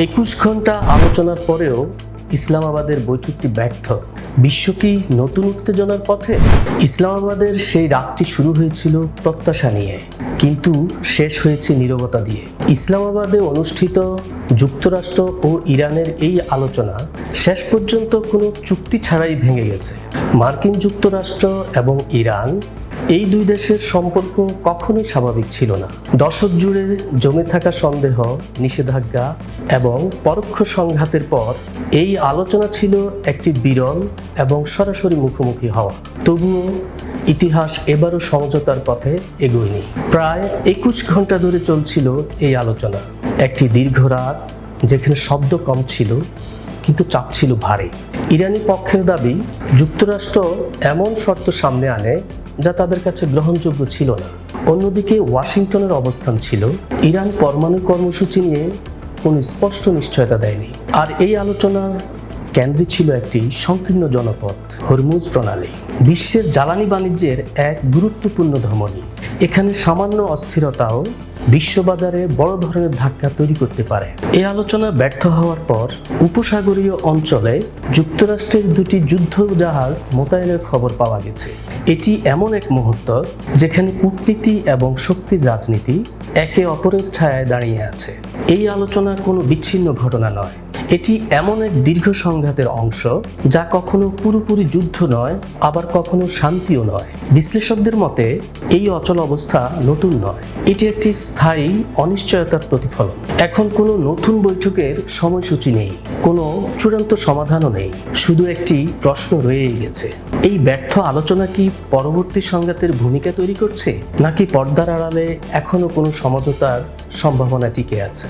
21 ঘন্টা আলোচনার পরেও ইসলামাবাদের বৈঠকটি ব্যর্থ। বিশ্ব কি নতুন উত্তেজনার পথে? ইসলামাবাদের সেই রাতটি শুরু হয়েছিল প্রত্যাশা নিয়ে, কিন্তু শেষ হয়েছে নীরবতা দিয়ে। ইসলামাবাদে অনুষ্ঠিত যুক্তরাষ্ট্র ও ইরানের এই আলোচনা শেষ পর্যন্ত কোনো চুক্তি ছাড়াই ভেঙে গেছে। মার্কিন যুক্তরাষ্ট্র এবং ইরান এই দুই দেশের সম্পর্ক কখনোই স্বাভাবিক ছিল না। দশক জুড়ে জমে থাকা সন্দেহ, নিষেধাজ্ঞা এবং পরোক্ষ সংঘাতের পর এই আলোচনা ছিল একটি বিরল এবং সরাসরি মুখোমুখি হওয়া। তবুও ইতিহাস এবারও সমঝোতার পথে এগোয়নি। প্রায় 21 ঘন্টা ধরে চলছিল এই আলোচনা। একটি দীর্ঘ রাত, যেখানে শব্দ কম ছিল কিন্তু চাপ ছিল ভারী। ইরানি পক্ষের দাবি, যুক্তরাষ্ট্র এমন শর্ত সামনে আনে যা তাদের কাছে গ্রহণযোগ্য ছিল না। অন্যদিকে ওয়াশিংটনের অবস্থান ছিল, ইরান পরমাণু কর্মসূচি নিয়ে কোনো স্পষ্ট নিশ্চয়তা দেয়নি। আর এই আলোচনার কেন্দ্রে ছিল একটি সংকীর্ণ জনপথ, হরমুজ প্রণালী, বিশ্বের জ্বালানি বাণিজ্যের এক গুরুত্বপূর্ণ ধমনী। এখানে সামান্য অস্থিরতাও বিশ্ববাজারে বড় ধরনের ধাক্কা তৈরি করতে পারে। এই আলোচনা ব্যর্থ হওয়ার পর উপসাগরীয় অঞ্চলে যুক্তরাষ্ট্রের দুটি যুদ্ধ জাহাজ মোতায়েনের খবর পাওয়া গেছে। এটি এমন এক মুহূর্ত যেখানে কূটনীতি এবং শক্তির রাজনীতি একে অপরের ছায়ায় দাঁড়িয়ে আছে। এই আলোচনা কোনো বিচ্ছিন্ন ঘটনা নয়, এটি এমন এক দীর্ঘ সংঘাতের অংশ যা কখনো পুরোপুরি যুদ্ধ নয়, আবার কখনো শান্তিও নয়। বিশ্লেষকদের মতে এই অচল অবস্থা নতুন নয়, এটি একটি স্থায়ী অনিশ্চয়তার প্রতিফলন। এখন কোনো নতুন বৈঠকের সময়সূচি নেই, কোনো চূড়ান্ত সমাধানও নেই, শুধু একটি প্রশ্ন রয়েই গেছে। এই ব্যর্থ আলোচনা কি পরবর্তী সংঘাতের ভূমিকা তৈরি করছে, নাকি পর্দার আড়ালে এখনো কোনো সমঝোতার সম্ভাবনা টিকে আছে?